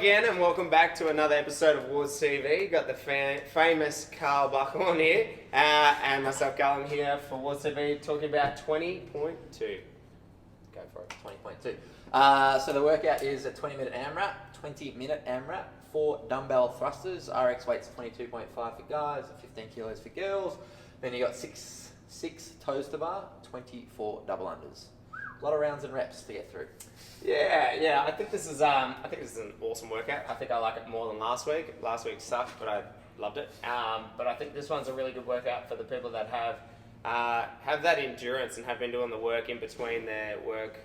again, and welcome back to another episode of Wars TV. Got the famous Karl Buckle on here, and myself, Karl, I'm here for Wars TV, talking about 20.2. Go for it. 20.2. So the workout is a 20-minute AMRAP, 4 dumbbell thrusters. RX weight's 22.5 for guys, 15 kilos for girls. Then you got six toes to bar, 24 double unders. A lot of rounds and reps to get through. Yeah. I think this is an awesome workout. I think I like it more than last week. Last week sucked, but I loved it. But I think this one's a really good workout for the people that have that endurance and have been doing the work in between their work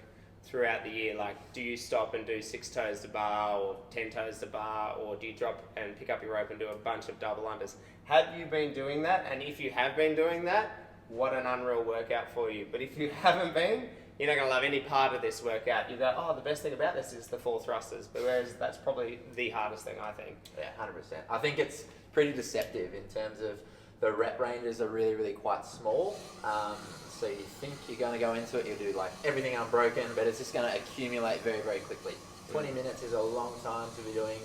throughout the year. Like, do you stop and do 6 toes to bar or 10 toes to bar, or do you drop and pick up your rope and do a bunch of double unders? Have you been doing that? And if you have been doing that, what an unreal workout for you. But if you haven't been, you're not going to love any part of this workout. You go, oh, the best thing about this is the 4 thrusters. But whereas that's probably the hardest thing, I think. Yeah, 100%. I think it's pretty deceptive in terms of the rep ranges are really, really quite small. So you think you're going to go into it, you'll do like everything unbroken, but it's just going to accumulate very, very quickly. 20 minutes is a long time to be doing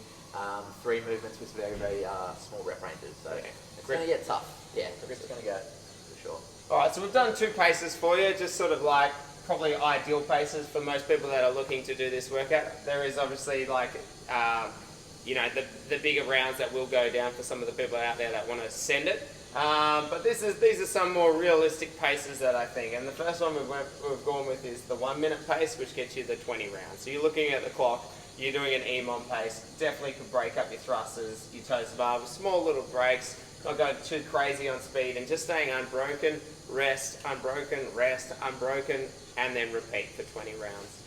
3 movements with very, very small rep ranges. So it's going to get tough. Yeah, it's going to go for sure. All right, so we've done 2 paces for you, just sort of like probably ideal paces for most people that are looking to do this workout. There is obviously like, the bigger rounds that will go down for some of the people out there that want to send it. But these are some more realistic paces that I think. And the first one we've gone with is the 1 minute pace, which gets you the 20 rounds. So you're looking at the clock, you're doing an EMOM pace, definitely could break up your thrusters, your toes to bar with small little breaks, not going too crazy on speed, and just staying unbroken, rest, unbroken, and then repeat for 20 rounds.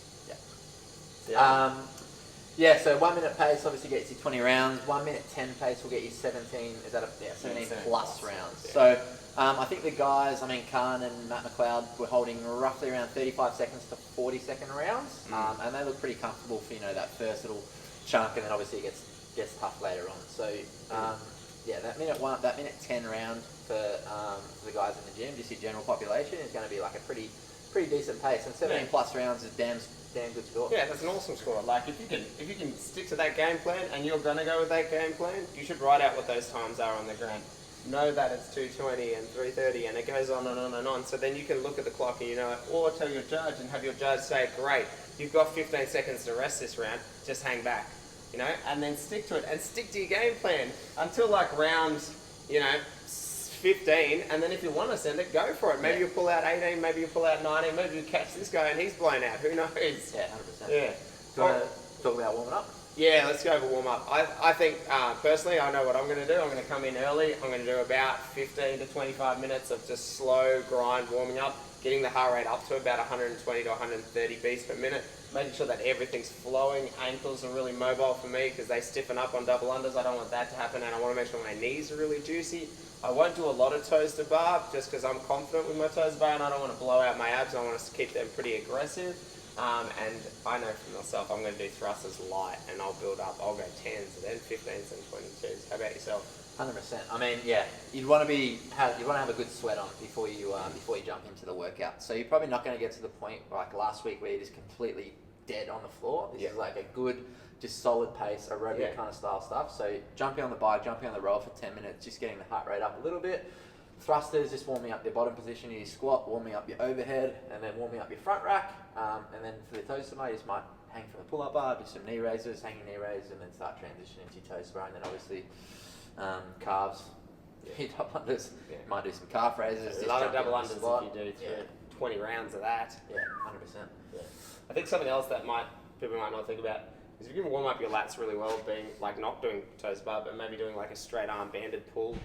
Yeah. So 1 minute pace obviously gets you 20 rounds. 1 minute 10 pace will get you 17. Is that 17 plus rounds? Yeah. So I think the guys, Karl and Matt McLeod, were holding roughly around 35 seconds to 40-second rounds, and they look pretty comfortable for that first little chunk, and then obviously it gets tough later on. So that minute 10 round for the guys in the gym, just your general population, is going to be like a pretty decent pace, and 17 plus rounds is damn good score. Yeah, that's an awesome score. Like if you can stick to that game plan, and you're gonna go with that game plan, you should write out what those times are on the ground. Know that it's 2:20 and 3:30, and it goes on and on and on. So then you can look at the clock and or tell your judge and have your judge say, great, you've got 15 seconds to rest this round, just hang back, and then stick to it and stick to your game plan until like rounds, 15, and then if you want to send it, go for it. Maybe you pull out 18, maybe you pull out 19, maybe you catch this guy and he's blown out. Who knows? Yeah, 100%. Yeah. Do you want to talk about warming up? Yeah, let's go over warm up. I think, personally, I know what I'm going to do. I'm going to come in early. I'm going to do about 15 to 25 minutes of just slow grind warming up, getting the heart rate up to about 120 to 130 beats per minute, making sure that everything's flowing. Ankles are really mobile for me because they stiffen up on double unders. I don't want that to happen, and I want to make sure my knees are really juicy. I won't do a lot of toes to bar just because I'm confident with my toes to bar, and I don't want to blow out my abs. I want to keep them pretty aggressive. And I know for myself, I'm going to do thrusters light, and I'll build up. I'll go 10s, then 15s, and 22s. How about yourself? 100%. You'd want to have a good sweat on before you jump into the workout. So you're probably not going to get to the point like last week where you're just completely dead on the floor. This is like a good, just solid pace, aerobic kind of style stuff. So jumping on the bike, jumping on the roll for 10 minutes, just getting the heart rate up a little bit. Thrusters, just warming up your bottom position of your squat, warming up your overhead, and then warming up your front rack. And then for the toes to bar, you just might hang from the pull-up bar, do some knee raises, hanging knee raises, and then start transitioning to your toes to bar. And then obviously calves, double unders. You might do some calf raises. A lot of double unders if you do 20 rounds of that. Yeah, 100%. Yeah. I think something else that people might not think about is if you can warm up your lats really well, being like not doing toes to bar, but maybe doing like a straight arm banded pull,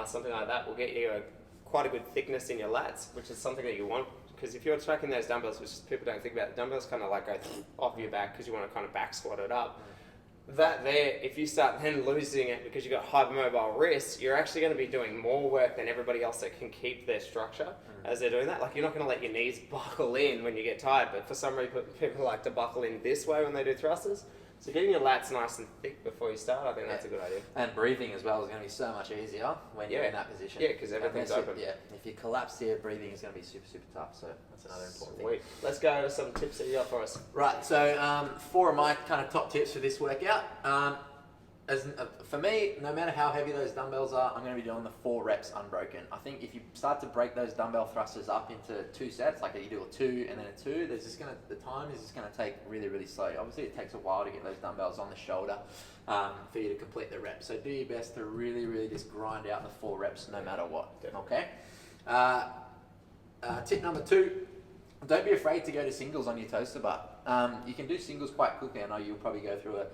something like that will get you quite a good thickness in your lats, which is something that you want. Because if you're tracking those dumbbells, which people don't think about, the dumbbells kind of like go off your back because you want to kind of back squat it up. That there, if you start then losing it because you've got hypermobile wrists, you're actually going to be doing more work than everybody else that can keep their structure as they're doing that. Like, you're not going to let your knees buckle in when you get tired, but for some reason people like to buckle in this way when they do thrusters. So getting your lats nice and thick before you start, I think that's a good idea. And breathing as well is going to be so much easier when you're in that position. Yeah, because everything's open. If you collapse here, breathing is going to be super, super tough. So that's another important thing. Let's go to some tips that you got for us. Right, so 4 of my kind of top tips for this workout. For me, no matter how heavy those dumbbells are, I'm going to be doing the 4 reps unbroken. I think if you start to break those dumbbell thrusters up into 2 sets, like you do a 2 and then a 2, the time is just going to take really, really slow. Obviously, it takes a while to get those dumbbells on the shoulder for you to complete the reps. So do your best to really, really just grind out the 4 reps no matter what. Okay. Tip number 2. Don't be afraid to go to singles on your toaster bar. You can do singles quite quickly. I know you'll probably go through a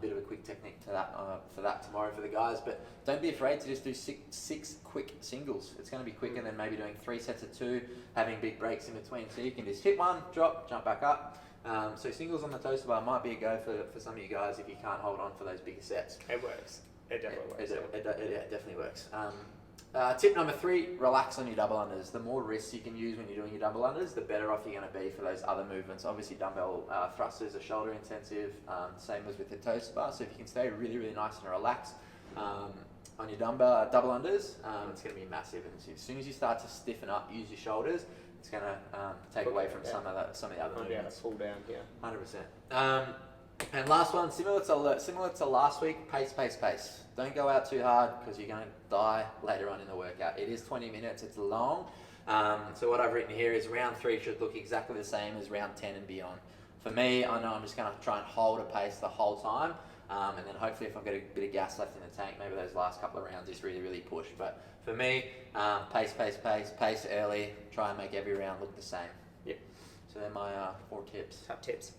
bit of a quick technique to that for that tomorrow for the guys, but don't be afraid to just do six quick singles. It's going to be quicker than maybe doing 3 sets of 2, having big breaks in between. So you can just hit 1, drop, jump back up. So singles on the toaster bar might be a go for some of you guys if you can't hold on for those bigger sets. It works. It definitely works. It definitely works. Tip number 3, relax on your double unders. The more wrists you can use when you're doing your double unders, the better off you're going to be for those other movements. Obviously, dumbbell thrusters are shoulder intensive, same as with the toaster bar. So if you can stay really, really nice and relaxed on your double unders, it's going to be massive. And as soon as you start to stiffen up, use your shoulders, it's going to take away from some of the other movements. Pull down, 100%. And last one, similar to last week, pace. Don't go out too hard because you're going to die later on in the workout. It is 20 minutes, it's long. So what I've written here is round 3 should look exactly the same as round 10 and beyond. For me, I know I'm just going to try and hold a pace the whole time. And then hopefully if I've got a bit of gas left in the tank, maybe those last couple of rounds just really, really push. But for me, pace early, try and make every round look the same. Yep. So they're my 4 tips. Top tips.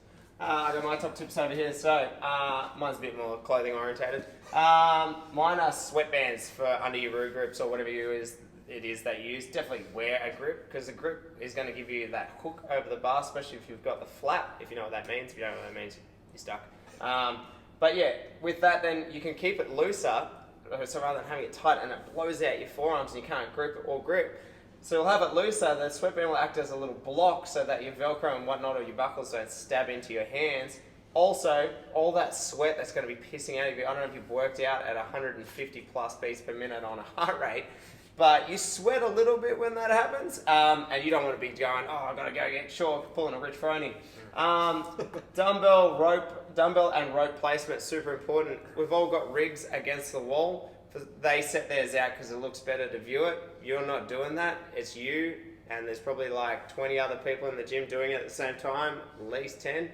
I got my top tips over here. So mine's a bit more clothing orientated. Mine are sweatbands for under your root grips or whatever it is that you use. Definitely wear a grip because the grip is going to give you that hook over the bar, especially if you've got the flap. If you know what that means. If you don't know what that means, you're stuck. But yeah, with that then you can keep it looser. So rather than having it tight and it blows out your forearms and you can't grip it or grip. So you'll have it looser, the sweatband will act as a little block so that your Velcro and whatnot or your buckles don't stab into your hands. Also, all that sweat that's going to be pissing out of you, I don't know if you've worked out at 150 plus beats per minute on a heart rate, but you sweat a little bit when that happens, and you don't want to be going, oh, I've got to go get chalk, pulling a Rich Froning. Dumbbell and rope placement, super important. We've all got rigs against the wall. They set theirs out because it looks better to view it. You're not doing that. It's you, and there's probably like 20 other people in the gym doing it at the same time, at least 10.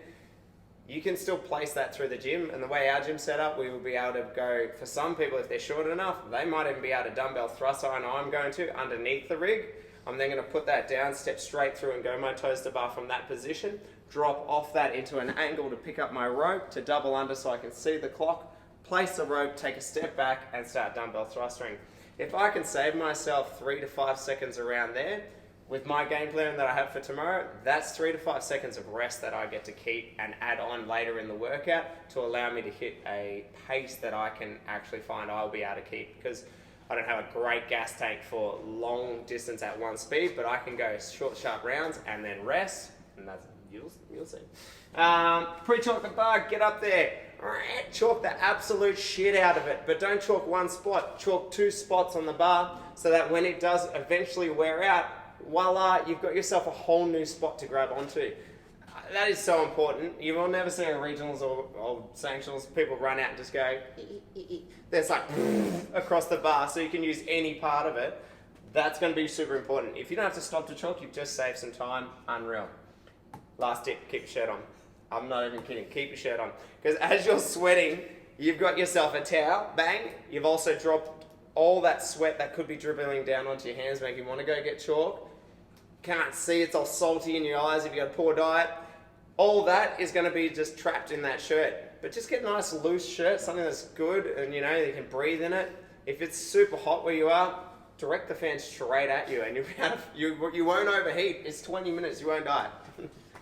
You can still place that through the gym, and the way our gym's set up, we will be able to go, for some people, if they're short enough, they might even be able to dumbbell thrust. I know I'm going to, underneath the rig. I'm then going to put that down, step straight through and go my toaster bar from that position, drop off that into an angle to pick up my rope, to double under so I can see the clock, place the rope, take a step back, and start dumbbell thrusting. If I can save myself 3 to 5 seconds around there, with my game plan that I have for tomorrow, that's 3 to 5 seconds of rest that I get to keep and add on later in the workout to allow me to hit a pace that I can actually find I'll be able to keep, because I don't have a great gas tank for long distance at one speed, but I can go short, sharp rounds and then rest, and that's, you'll see. Pre-chalk the bar, get up there, chalk the absolute shit out of it, but don't chalk one spot, chalk 2 spots on the bar so that when it does eventually wear out, voila, you've got yourself a whole new spot to grab onto. That is so important. You will never see in regionals or sanctionals people run out and just go, there's like across the bar, so you can use any part of it. That's going to be super important. If you don't have to stop to chalk, you've just saved some time. Unreal. Last tip, keep your shirt on. I'm not even kidding, keep your shirt on. Because as you're sweating, you've got yourself a towel, bang, you've also dropped all that sweat that could be dribbling down onto your hands, making you want to go get chalk. Can't see, it's all salty in your eyes if you got a poor diet. All that is going to be just trapped in that shirt. But just get a nice loose shirt, something that's good and you can breathe in it. If it's super hot where you are, direct the fan straight at you and you won't overheat. It's 20 minutes, you won't die.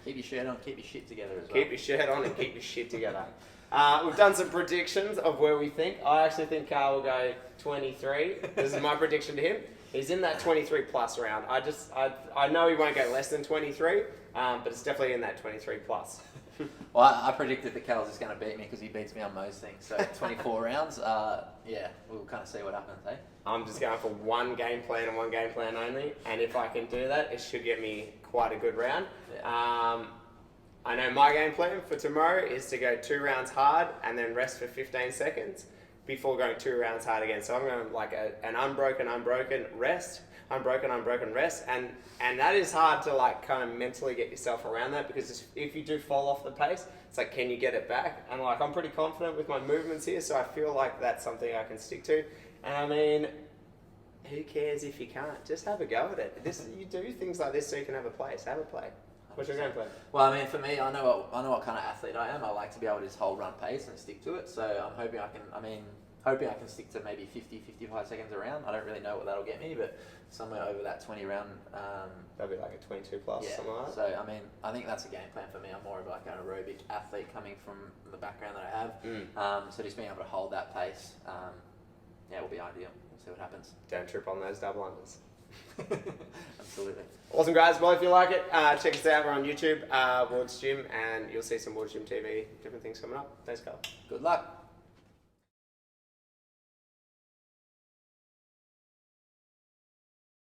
Keep your shirt on, keep your shit together as well. Keep your shirt on and keep your shit together. We've done some predictions of where we think. I actually think Karl will go 23. This is my prediction to him. He's in that 23 plus round. I know he won't go less than 23, but it's definitely in that 23 plus. Well, I predicted that Cal's just going to beat me because he beats me on most things. So 24 rounds, yeah, we'll kind of see what happens, eh? I'm just going for one game plan and one game plan only, and if I can do that, it should get me quite a good round. Yeah. I know my game plan for tomorrow is to go 2 rounds hard and then rest for 15 seconds before going 2 rounds hard again. So I'm going like an unbroken rest, unbroken rest, and that is hard to like kind of mentally get yourself around that, because if you do fall off the pace, it's like, can you get it back? And like, I'm pretty confident with my movements here, so I feel like that's something I can stick to. And I mean, who cares if you can't? Just have a go at it. You do things like this so you can have a play. What's your game plan? Well, I mean, for me, I know what kind of athlete I am. I like to be able to just hold run pace and stick to it. So I'm hoping I can stick to maybe 50, 55 seconds a round. I don't really know what that'll get me, but somewhere over that 20 round. That'll be like a 22 plus, yeah. something like that. So, I mean, I think that's a game plan for me. I'm more of like an aerobic athlete coming from the background that I have. So just being able to hold that pace, yeah, will be ideal. We'll see what happens. Don't trip on those double unders. Absolutely. Awesome, guys. Well, if you like it, check us out. We're on YouTube, Ward's Gym, and you'll see some Ward's Gym TV, different things coming up. Thanks, Karl. Good luck.